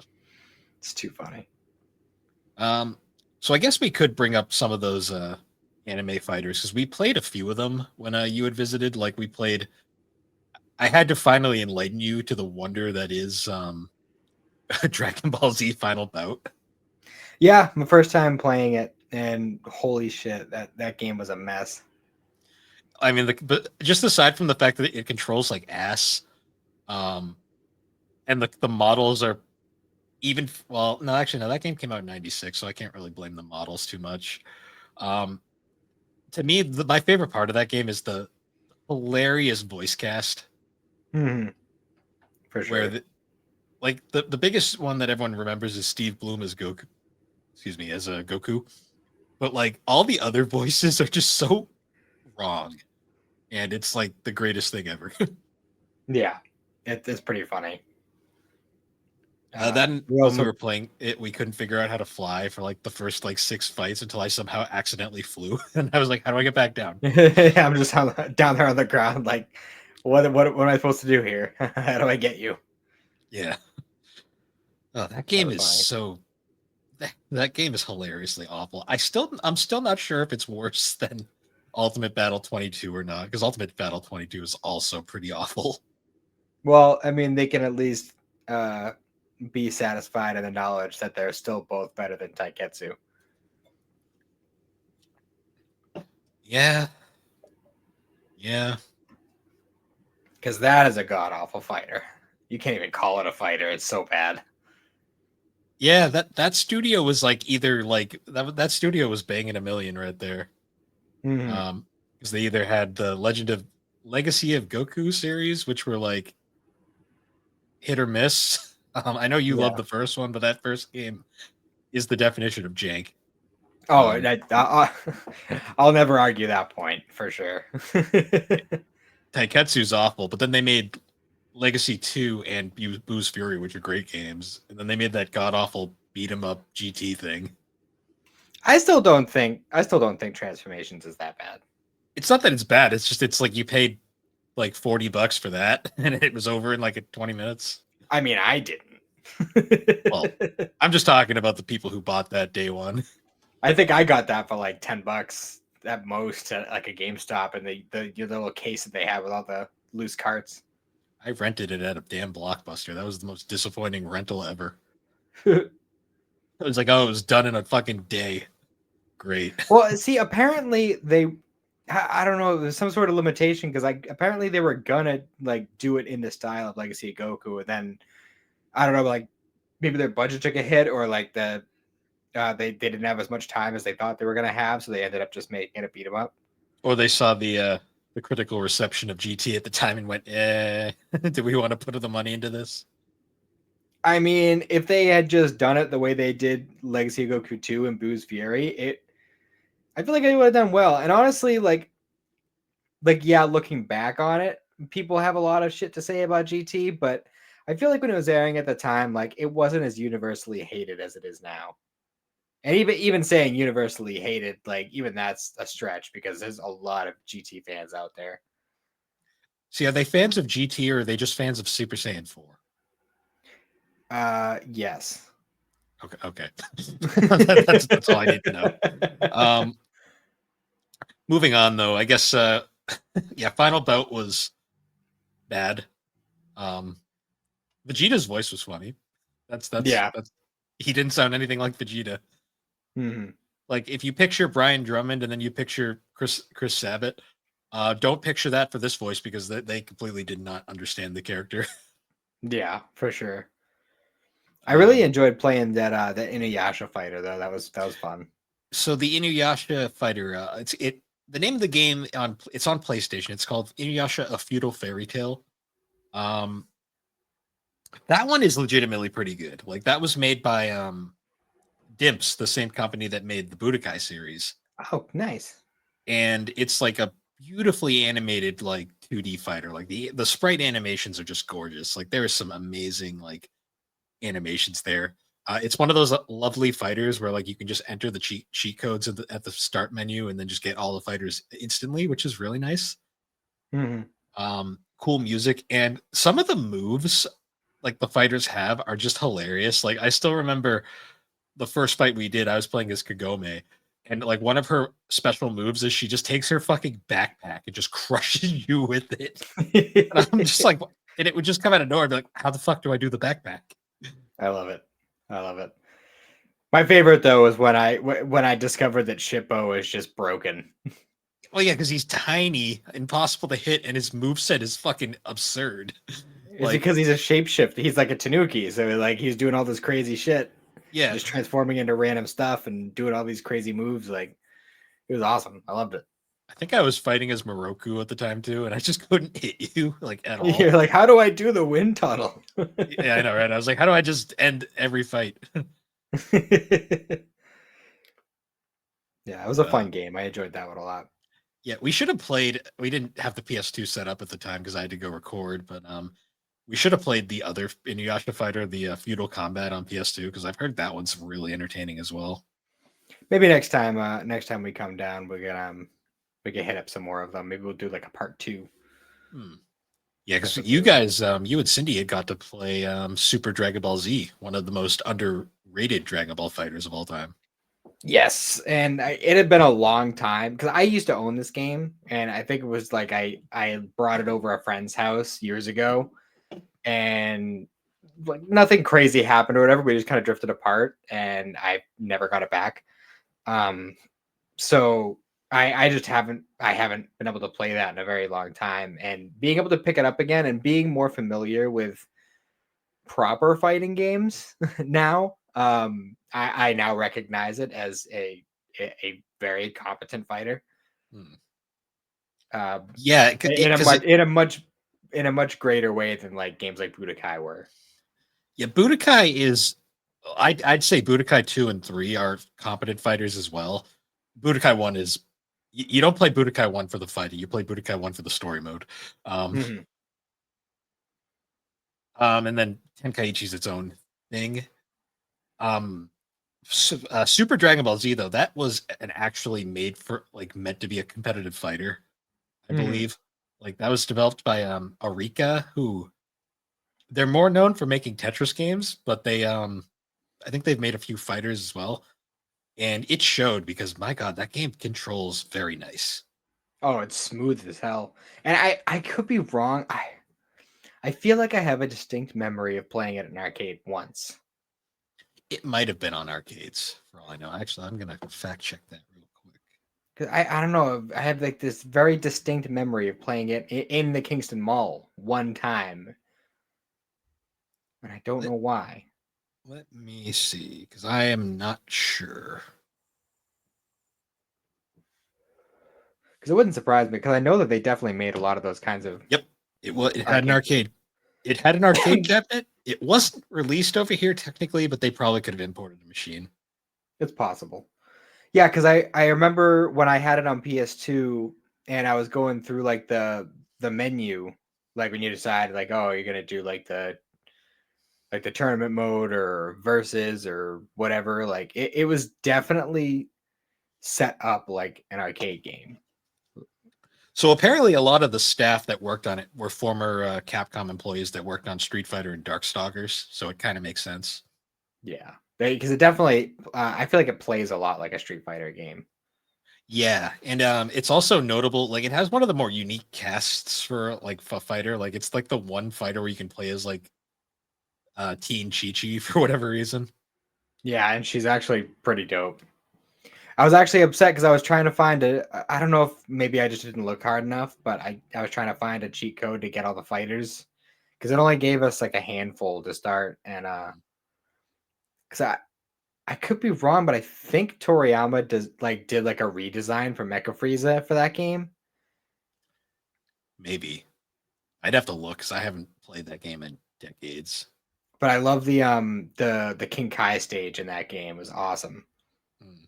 It's too funny. So I guess we could bring up some of those anime fighters because we played a few of them when you had visited. Like we played. I had to finally enlighten you to the wonder that is Dragon Ball Z Final Bout. Yeah, my first time playing it, and holy shit, that game was a mess. I mean, but just aside from the fact that it controls like ass, um, and the models are even well, no, actually, no, that game came out in '96, so I can't really blame the models too much. Um, to me, my favorite part of that game is the hilarious voice cast, Hmm. For where sure. the biggest one that everyone remembers is Steve Bloom as Goku. Excuse me, as a Goku, but like all the other voices are just so wrong, and it's like the greatest thing ever. Yeah, it's pretty funny. Then We when we also were playing it, we couldn't figure out how to fly for like the first like 6 fights until I somehow accidentally flew, and I was like, "How do I get back down?" I'm just down there on the ground, like, what am I supposed to do here? How do I get you? Yeah. Oh, that That game was is funny. that game is hilariously awful. I'm still not sure if it's worse than Ultimate Battle 22 or not, because Ultimate Battle 22 is also pretty awful. Well, I mean, they can at least uh, be satisfied in the knowledge that they're still both better than Taiketsu. Yeah, yeah, Because that is a god awful fighter. You can't even call it a fighter. It's so bad. yeah. That studio was like either like that studio was banging a million right there. Hmm. Because they either had the Legend of Legacy of Goku series, which were like hit or miss. I know you love Yeah. the first one, but that first game is the definition of jank. Oh, Um, I'll never argue that point for sure. Taiketsu's awful, but then they made Legacy 2 and Boo's Fury, which are great games. And then they made that god awful beat 'em up GT thing. I still don't think Transformations is that bad. It's not that it's bad, it's just it's like you paid like $40 for that and it was over in like 20 minutes. I mean, I didn't. Well, I'm just talking about the people who bought that day one. I think I got that for like $10 at most at like a GameStop, and the little case that they have with all the loose carts. I rented it at a damn Blockbuster. That was the most disappointing rental ever. It was like, oh, it was done in a fucking day. Great. Well, see, apparently I don't know, there's some sort of limitation because like apparently they were gonna like do it in the style of Legacy of Goku, and then I don't know, like maybe their budget took a hit, or like they didn't have as much time as they thought they were gonna have, so they ended up just making it beat 'em up. Or they saw the critical reception of GT at the time and went, do we want to put the money into this? I mean, if they had just done it the way they did Legacy of Goku 2 and Boo's Fury, I feel like I would have done well. And honestly, like yeah, looking back on it, people have a lot of shit to say about GT, but I feel like when it was airing at the time, like it wasn't as universally hated as it is now. And even saying universally hated, like even that's a stretch because there's a lot of GT fans out there. See, are they fans of GT or are they just fans of Super Saiyan 4? Yes. Okay, okay. That's all I need to know. Moving on though, I guess yeah, Final Bout was bad. Um Vegeta's voice was funny. Yeah. That's he didn't sound anything like Vegeta. Hmm. Like if you picture Brian Drummond and then you picture Chris Sabat, don't picture that for this voice because they completely did not understand the character. Yeah, for sure. I really Um, enjoyed playing that Inuyasha fighter though. That was fun. so the Inuyasha fighter, the name of the game it's on PlayStation. It's called Inuyasha: A Feudal Fairy Tale. Um, that one is legitimately pretty good. Like that was made by Dimps, the same company that made the Budokai series, Oh, nice. and it's like a beautifully animated like 2D fighter. Like the sprite animations are just gorgeous. Like there is some amazing like animations there. It's one of those lovely fighters where like you can just enter the cheat codes at the start menu and then just get all the fighters instantly, which is really nice. Hmm. Cool music and some of the moves like the fighters have are just hilarious. Like I still remember the first fight we did. I was playing as Kagome, and like one of her special moves is she just takes her fucking backpack and just crushes you with it. And I'm just like, and it would just come out of nowhere. I'd be like, how the fuck do I do the backpack? I love it. I love it. My favorite though is when I discovered that Shippo is just broken. Well, yeah, because he's tiny, impossible to hit, and his move set is fucking absurd. It's Like, because he's a shapeshifter. He's like a Tanuki, so like he's doing all this crazy shit, yeah, just transforming into random stuff and doing all these crazy moves. Like it was awesome. I loved it. I think I was fighting as Moroku at the time too, and I just couldn't hit you like at all. You're like, how do I do the wind tunnel? Yeah, I know, right? I was like, how do I just end every fight? Yeah, it was a But fun game. I enjoyed that one a lot. yeah, we should have played. We didn't have the PS2 set up at the time because I had to go record, but we should have played the other Inuyasha Fighter, the Feudal Combat on PS2 because I've heard that one's really entertaining as well. Maybe next time we come down, we can hit up some more of them. Maybe we'll do like a part two. Hmm. Yeah, because That's what you they were. guys, you and Cindy had got to play Super Dragon Ball Z, one of the most underrated Dragon Ball fighters of all time. Yes, and it had been a long time because I used to own this game, and I think it was like I brought it over a friend's house years ago, and like nothing crazy happened or whatever. We just kind of drifted apart, and I never got it back. Um, so I just haven't been able to play that in a very long time, and being able to pick it up again and being more familiar with proper fighting games now. I now recognize it as a very competent fighter. Hmm. Uh, Yeah, in a because much in a much greater way than like games like Budokai were. yeah, Budokai is. I'd say Budokai 2 and 3 are competent fighters as well. Budokai 1 is. You don't play Budokai 1 for the fighting. You play Budokai 1 for the story mode. Um, Mhm. and then Tenkaichi's its own thing. Um, Super Dragon Ball Z though that was an actually made for like meant to be a competitive fighter, I Mhm. believe. Like that was developed by Arika, who they're more known for making Tetris games, but they I think they've made a few fighters as well, and it showed because my god, that game controls very nice. Oh, it's smooth as hell. And I could be wrong. I feel like I have a distinct memory of playing it in an arcade once. It might have been on arcades for all I know. Actually, I'm gonna fact check that real quick. 'Cause I don't know. I have like this very distinct memory of playing it in the Kingston Mall one time, and I don't Let know why. Let me see, because I am not sure. Because it wouldn't surprise me because I know that they definitely made a lot of those kinds of Yep, it had an arcade arcade. It had an arcade cabinet. It wasn't released over here technically, but they probably could have imported a machine. It's possible. Yeah, because I remember when I had it on PS2 and I was going through like the menu, like when you decide like, oh, you're gonna do like the tournament mode or versus or whatever, like it was definitely set up like an arcade game. So apparently, a lot of the staff that worked on it were former Capcom employees that worked on Street Fighter and Darkstalkers. So it kind of makes sense. Yeah, because it definitely, I feel like it plays a lot like a Street Fighter game. Yeah, and it's also notable. Like, it has one of the more unique casts for like a fighter. Like, it's like the one fighter where you can play as like Teen Chi Chi for whatever reason. Yeah, and she's actually pretty dope. I was actually upset because I was trying to find I don't know if maybe I just didn't look hard enough, but I was trying to find a cheat code to get all the fighters because it only gave us like a handful to start, and because I could be wrong, but I think Toriyama did like a redesign for Mecha Frieza for that game. Maybe I'd have to look because I haven't played that game in decades. But I love the King Kai stage in that game. It was awesome. Hmm.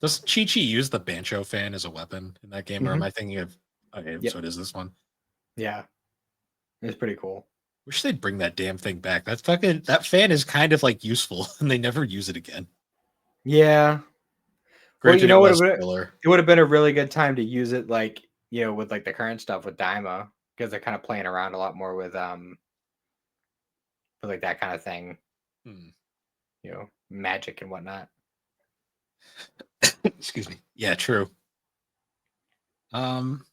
Does Chi Chi use the Bancho fan as a weapon in that game, or am Hmm. I thinking of? Okay, Yep. so it is this one. Yeah, it was pretty cool. Wish they'd bring that damn thing back. That fan is kind of like useful, and they never use it again. Yeah. Well, you Granted, it know what? was filler. It would have been a really good time to use it, like with like the current stuff with Daima, because they're kind of playing around a lot more with like that kind of thing, Hmm. magic and whatnot. Excuse me. Yeah, true. Um,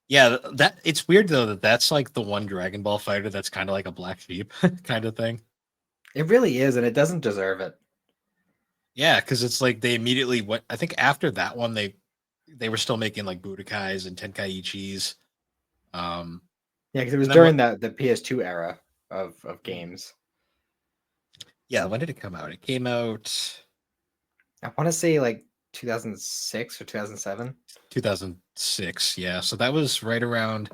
yeah, that it's weird though that that's like the one Dragon Ball fighter that's kind of like a black sheep kind of thing. It really is, and it doesn't deserve it. Yeah, because it's like they immediately went. I think after that one, they were still making like Budokais and Tenkaichis. Um, Yeah, because it was and then during what? the PS2 era of Hmm. games. Yeah, when did it come out? It came out I want to say like 2006 or 2007. 2006. Yeah, so that was right around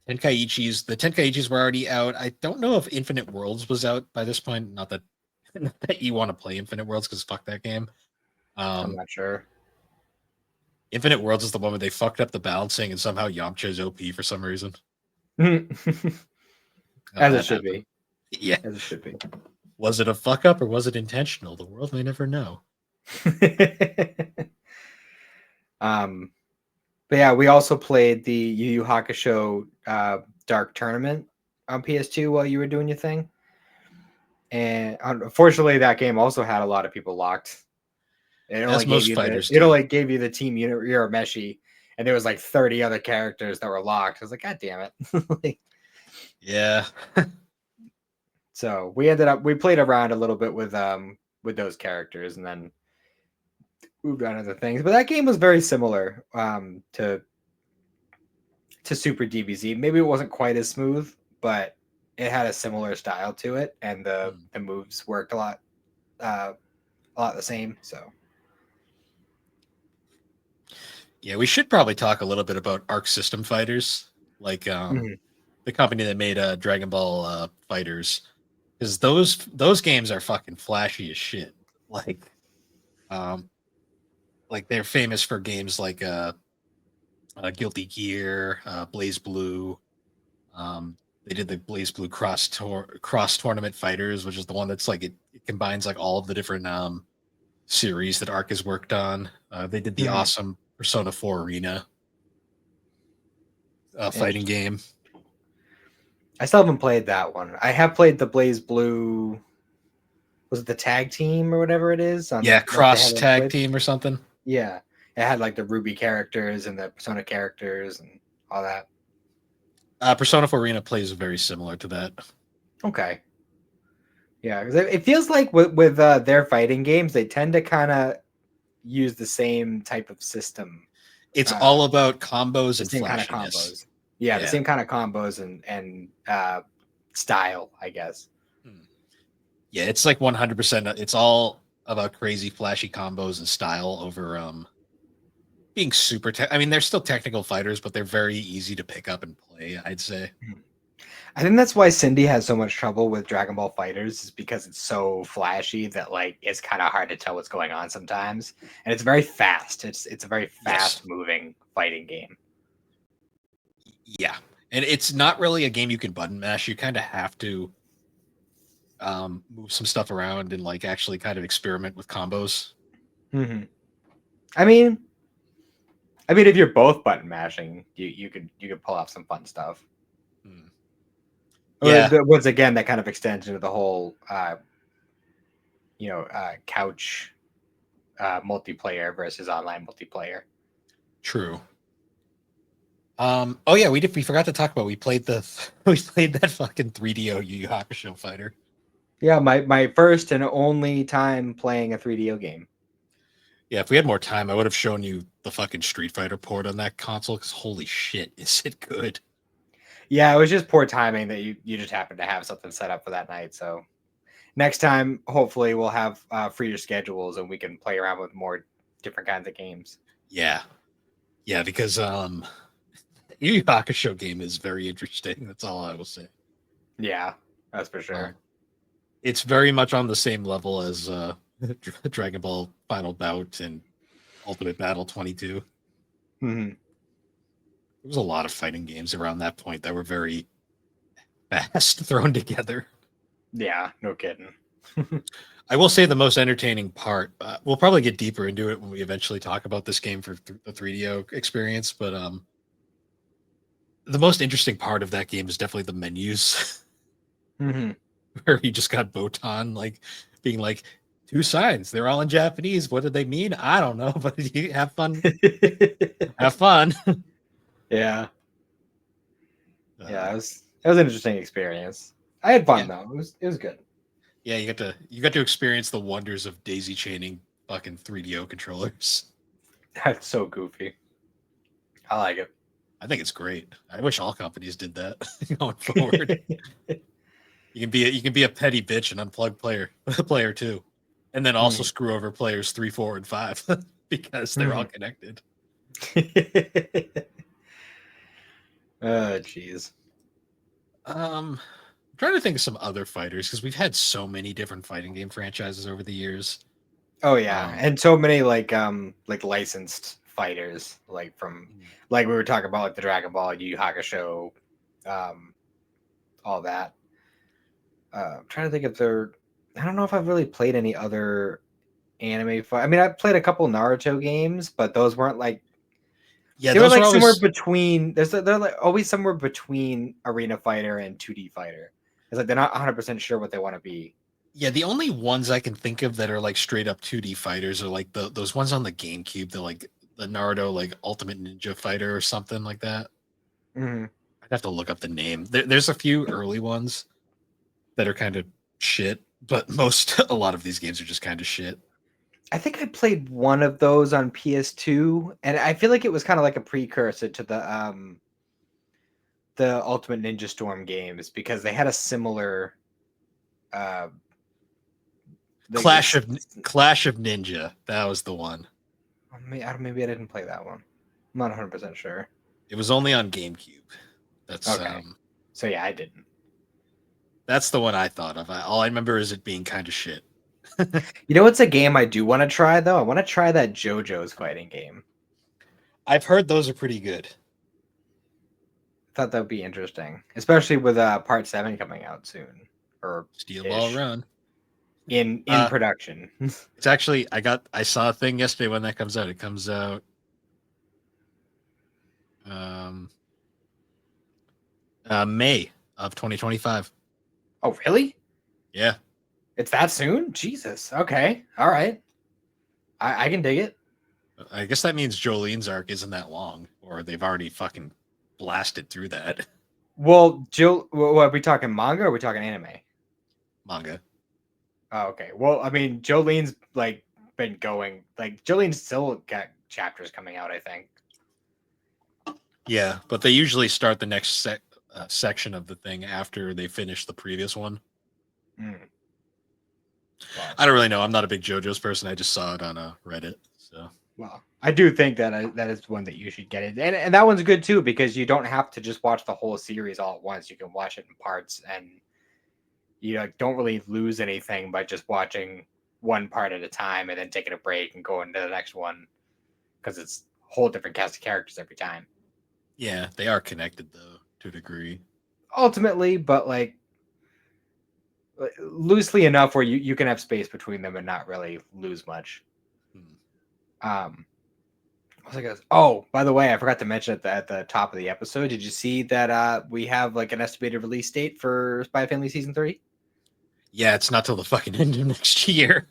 Tenkaichis. The Tenkaichis were already out. I don't know if Infinite Worlds was out by this point. Not that not that you want to play Infinite Worlds because fuck that game. I'm Um, not sure. Infinite Worlds is the one where they fucked up the balancing and somehow Yamcha is OP for some reason. As it That should happened. be. Yeah. As it should be. Was it a fuck up or was it intentional? The world may never know. um, but yeah, we also played the Yu Yu Hakusho Dark Tournament on PS2 while you were doing your thing. And unfortunately, that game also had a lot of people locked. It only As gave most you fighters do. the team Urameshi, and there was like 30 other characters that were locked. I was like, God damn it! Like, Yeah. so we played around a little bit with those characters, and then moved on to other things. But that game was very similar to Super DBZ. Maybe it wasn't quite as smooth, but it had a similar style to it, and Hmm. the moves worked a lot the same. So Yeah, we should probably talk a little bit about Arc System Fighters, like Mhm. the company that made Dragon Ball Fighters, because those games are fucking flashy as shit. Um, like they're famous for games like Guilty Gear, Blaze Blue. Um, they did the Blaze Blue cross tournament fighters, which is the one that's like it combines like all of the different series that Arc has worked on. They did the Mhm. awesome Persona 4 Arena fighting Interesting. game. I still haven't played that one. I have played the Blaze Blue. Was it the tag team or whatever it is Yeah, on that they cross have on tag Switch? team or something. Yeah, it had like the Ruby characters and the Persona characters and all that. Persona 4 Arena plays very similar to that. Okay, yeah, because it feels like with their fighting games, they tend to kind of use the same type of system, It's uh, all about combos the and same kind of flashiness. combos. Yeah, the Yeah. same kind of combos and style, I guess. Hmm. Yeah, it's like 100%. It's all about crazy, flashy combos and style over being super. I mean, they're still technical fighters, but they're very easy to pick up and play. I'd say. Mhm. I think that's why Cindy has so much trouble with Dragon Ball Fighters, is because it's so flashy that like it's kind of hard to tell what's going on sometimes, and it's very fast. It's a very Yes. fast moving fighting game. Yeah. And it's not really a game you can button mash. You kind of have to move some stuff around and like actually kind of experiment with combos. Mm-hmm. I mean, if you're both button mashing, you could pull off some fun stuff. Hmm. Or Yeah, once again, that kind of extends into the whole, couch multiplayer versus online multiplayer. true. Oh yeah, we forgot to talk about we played the we played that fucking 3DO Yu Yu Hakusho fighter. Yeah, my first and only time playing a 3DO game. Yeah, if we had more time, I would have shown you the fucking Street Fighter port on that console because holy shit, is it good? Yeah, it was just poor timing that you just happened to have something set up for that night. So next time, hopefully, we'll have freer schedules and we can play around with more different kinds of games. Yeah, yeah, because Yu Yu Hakusho game is very interesting. That's all I will say. Yeah, that's for Um, sure. it's very much on the same level as Dragon Ball Final Bout and Ultimate Battle 22. Hmm. There was a lot of fighting games around that point that were very fast thrown together. Yeah, no kidding. I will say the most entertaining part. We'll probably get deeper into it when we eventually talk about this game for the 3DO experience. But the most interesting part of that game is definitely the menus, Hmm. where you just got Botan like being like 2 signs. They're all in Japanese. What do they mean? I don't know. But you have fun. Have fun. Yeah, Uh, yeah, it was an interesting experience. I had fun yeah, though. It was good. yeah. You got to experience the wonders of daisy chaining fucking 3DO controllers. That's so goofy. I like I think it's great. I wish all companies did that going forward. it. You can be a petty bitch and unplug player 2, and then also Mhm. screw over players 3, 4, and 5 because they're all Mhm. connected. Oh, jeez. I'm trying to think of some other fighters because we've had so many different fighting game franchises over the years. Oh yeah, Um, and so many like licensed fighters, like from like we were talking about like the Dragon Ball, Yu Yu Hakusho, um, all that. I'm trying to think if there. I don't know if I've really played any other anime fight. I mean, I played a couple Naruto games, but those weren't like yeah, they were those were like somewhere always between. They're like always somewhere between Arena Fighter and 2D Fighter. It's like they're not 100% sure what they want to be. yeah. The only ones I can think of that are like straight up 2D fighters are like those ones on the GameCube. They're like the Naruto like Ultimate Ninja Fighter or something like that. Mhm. I'd have to look up the name. There's a few early ones that are kind of shit, but a lot of these games are just kind of shit. I think I played one of those on PS2, and I feel like it was kind of like a precursor to the Ultimate Ninja Storm games because they had a similar uh like Clash of Clash of Ninja. That was the one. maybe I didn't play that one. I'm not 100% sure. It was only on GameCube. That's Okay. So yeah, I didn't. that's the one I thought of. All I remember is it being kind of shit. You know what's a game I do want to try though? I want to try that JoJo's fighting game. I've heard those are pretty good. I thought that would be interesting, especially with part 7 coming out soon or Steel Ball ish Run. in Uh, production. it's actually I saw a thing yesterday when that comes out. It comes out um May of 2025. Oh, really? Yeah. It's that soon? Jesus. Okay. All right. I can dig it. I guess that means Jolene's arc isn't that long, or they've already fucking blasted through that Well, Jill, what, are we talking manga or are we talking anime? manga. Oh, okay. Well, I mean, Jolene's like been going, like, Jolene's still got chapters coming out, I think. Yeah, but they usually start the next section of the thing after they finish the previous one. Mm. Wow. I don't really know. I'm not a big JoJo's person. I just saw it on Reddit. So Well, I do think that that is one that you should get it, and that one's good too because you don't have to just watch the whole series all at once. You can watch it in parts, and you like, don't really lose anything by just watching one part at a time and then taking a break and going to the next one because it's a whole different cast of characters every time. Yeah, they are connected though to a degree. Ultimately, but like loosely enough where you can have space between them and not really lose much. Hmm. Um, what was I gonna? Oh, by the way, I forgot to mention at the top of the episode. Did you see that we have like an estimated release date for Spy Family season 3? Yeah, it's not till the fucking end of next year.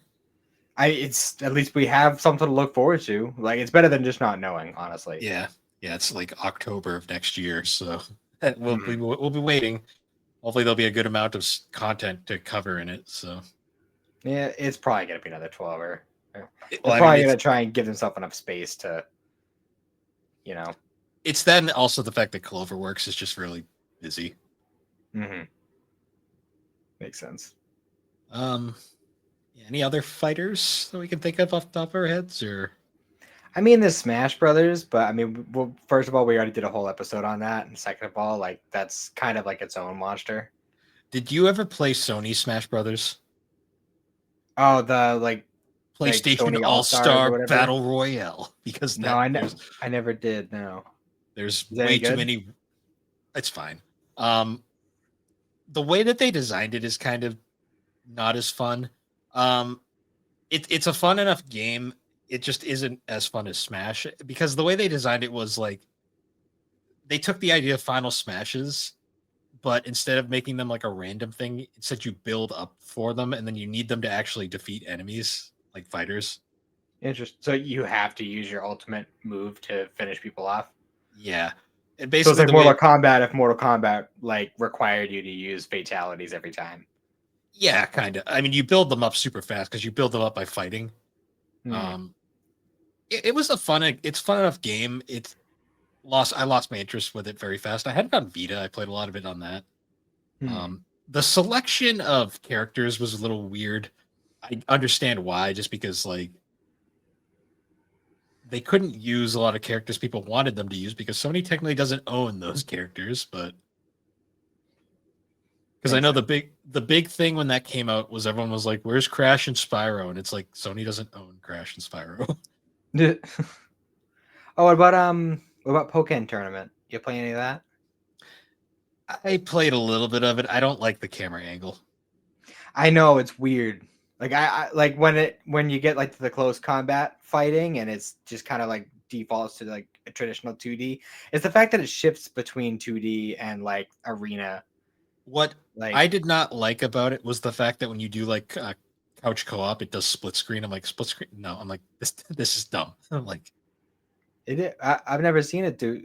It's at least we have something to look forward to. Like it's better than just not knowing, honestly. Yeah, yeah, it's like October of next year, so Mhm. we'll be waiting. Hopefully, there'll be a good amount of content to cover in it. So, Yeah, it's probably gonna be another 12 or they're well, I mean, probably gonna try and give themselves enough space to, you know. it's then also the fact that CloverWorks is just really busy. Mm-hmm. Makes sense. Um, any other fighters that we can think of off the top of our heads, or I mean, there's Smash Brothers, but I mean, well, first of all, we already did a whole episode on that, and second of all, like that's kind of like its own monster. did you ever play Sony Smash Brothers? Oh, the like PlayStation Sony All All Stars or Star whatever. Battle Royale, because No, I never did. No, there's is that any way too good? many. It's fine. Um, the way that they designed it is kind of not as fun. Um, it's a fun enough game. It just isn't as fun as Smash because the way they designed it was like they took the idea of Final Smashes, but instead of making them like a random thing, instead you build up for them and then you need them to actually defeat enemies like fighters. Interesting. So you have to use your ultimate move to finish people off. Yeah. And So it's basically like the Mortal way Kombat if Mortal Kombat like required you to use fatalities every time. yeah, kind of. I mean, you build them up super fast because you build them up by fighting. Hmm. Um, it was a fun. It's fun enough game. I lost my interest with it very fast. I had it on Vita. I played a lot of it on that. Hmm. The selection of characters was a little weird. I understand why, just because like they couldn't use a lot of characters people wanted them to use because Sony technically doesn't own those characters, but because I Makes know sense. the big thing when that came out was everyone was like, "Where's Crash and Spyro?" And it's like Sony doesn't own Crash and Spyro. Oh, what about Pokken Tournament? You play any of that? I played a little bit of it. I don't like the camera angle. I know it's weird. Like I like when you get like to the close combat fighting and it's just kind of like defaults to like a traditional 2D. It's the fact that it shifts between 2D and like arena. What Like I did not like about it was the fact that when you do like couch co-op, it does split screen. I'm like split screen. No, I'm like this is dumb. I'm like I've never seen it do.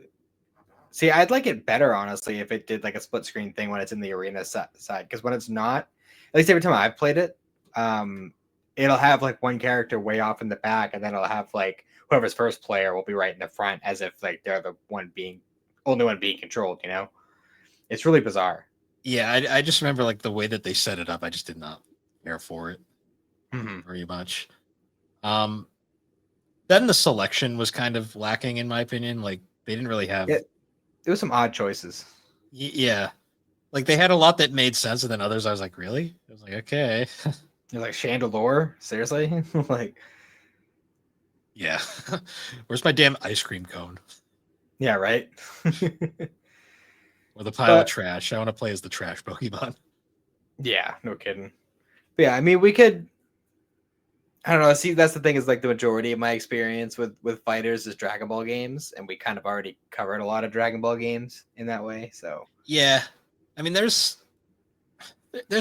See, I'd like it better honestly if it did like a split screen thing when it's in the arena side because when it's not, at least every time I've played it, um, it'll have like one character way off in the back, and then it'll have like whoever's first player will be right in the front as if like they're the only one being controlled. You know, it's really bizarre. yeah, I just remember like the way that they set it up. I just did not care for it Hmm. very much. Um, then the selection was kind of lacking in my opinion. Like they didn't really have There was some odd choices. yeah, like they had a lot that made sense, and then others I was like, really? I was like, okay, You're like Chandelure, seriously? Like, yeah. Where's my damn ice cream cone yeah, right. or the pile of But trash? I want to play as the trash Pokemon. yeah, no kidding. But yeah, I mean, we could. I don't know. See, that's the thing is like the majority of my experience with fighters is Dragon Ball games, and we kind of already covered a lot of Dragon Ball games in that way. So Yeah, I mean, there's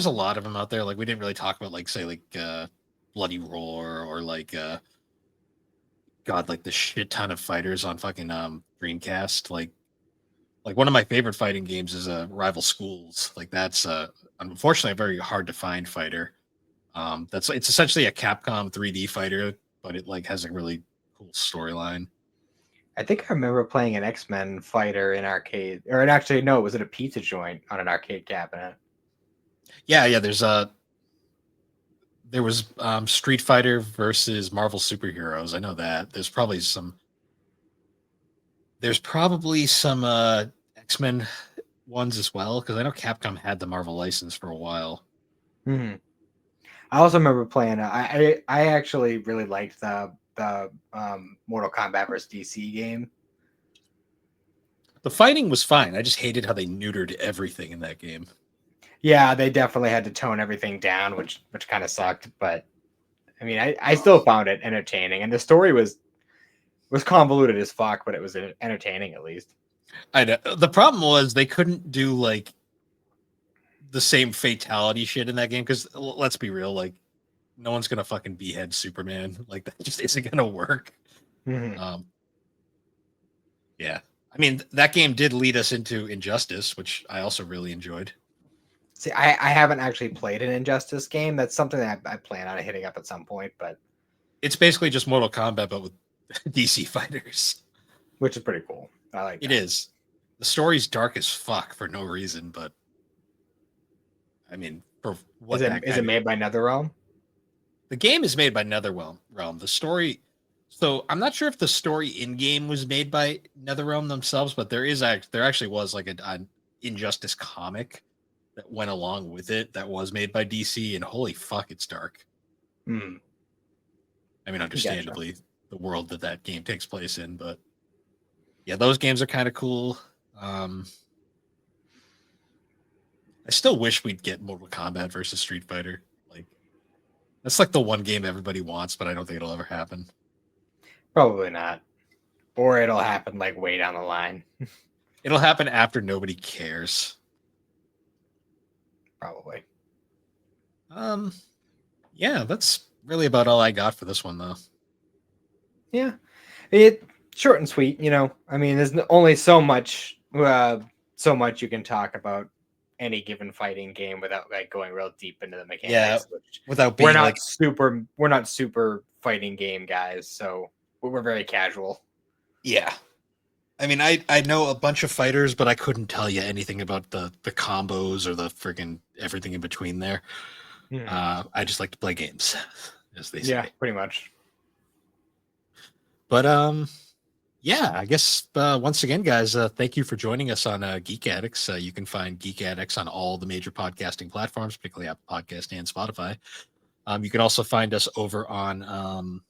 a lot of them out there. Like we didn't really talk about like say like Bloody Roar or like God like the shit ton of fighters on fucking Dreamcast. Like one of my favorite fighting games is Rival Schools. Like that's unfortunately a very hard to find fighter. That's it's essentially a Capcom 3D fighter, but it like has a really cool storyline. I think I remember playing an X Men fighter in arcade, or it actually no, it was at a pizza joint on an arcade cabinet. Yeah, yeah. there was Street Fighter versus Marvel superheroes. I know that. There's probably some X-Men ones as well, because I know Capcom had the Marvel license for a while. Hmm. I also remember playing. I actually really liked the Mortal Kombat vs DC game. The fighting was fine. I just hated how they neutered everything in that game. Yeah, they definitely had to tone everything down, which kind of sucked. But I mean, I still found it entertaining, and the story was convoluted as fuck, but it was entertaining at least. I know. The problem was they couldn't do like the same fatality shit in that game, because let's be real, like no one's gonna fucking behead Superman. Like that just isn't gonna work. Hmm. Um, yeah. I mean, that game did lead us into Injustice, which I also really enjoyed. See, I haven't actually played an Injustice game. That's something that I plan on hitting up at some point, but It's basically just Mortal Kombat, but with DC fighters. which is pretty cool. I like It that. is. The story's dark as fuck for no reason, but I mean, for what Is that it kind of made by NetherRealm? the game is made by NetherRealm. The story, so I'm not sure if the story in game was made by NetherRealm themselves, but there actually was like an Injustice comic that went along with it that was made by DC, and holy fuck, it's dark. Hmm. I mean, Gotcha. understandably, the world that game takes place in, but yeah, those games are kind of cool. I still wish we'd get Mortal Kombat versus Street Fighter. Like that's like the one game everybody wants, but I don't think it'll ever happen. Probably not. Or it'll happen like way down the line. It'll happen after nobody cares. Probably. Um, yeah, that's really about all I got for this one, though. Yeah. It short and sweet, you know. I mean, there's only so much you can talk about any given fighting game without like going real deep into the Yeah, mechanics. Which without being like, we're not super fighting game guys, so we're very casual. yeah. I mean, I know a bunch of fighters, but I couldn't tell you anything about the combos or the friggin' everything in between there. Hmm. I just like to play games, as they Yeah, say. pretty much. But yeah, I guess once again, guys, thank you for joining us on Geek Addicts. You can find Geek Addicts on all the major podcasting platforms, particularly Apple Podcast and Spotify. You can also find us over on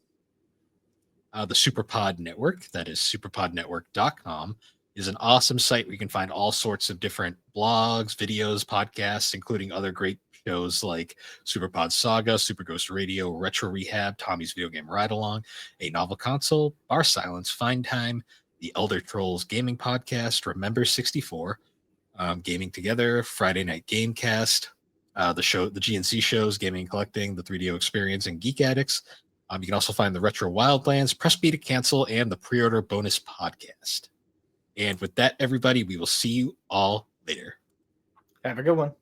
the Superpod Network. That is superpodnetwork.com. Is an awesome site where you can find all sorts of different blogs, videos, podcasts, including other great shows like Superpod Saga, Super Ghost Radio, Retro Rehab, Tommy's Video Game Ride Along, A Novel Console, Bar Silence, Find Time, the Elder Trolls Gaming Podcast, Remember 64, Gaming Together, Friday Night Gamecast, the GNC shows, Gaming and Collecting, the 3DO Experience, and Geek Addicts. You can also find the Retro Wildlands, Press B to Cancel, and the Pre-Order Bonus Podcast. And with that, everybody, we will see you all later. Have a good one.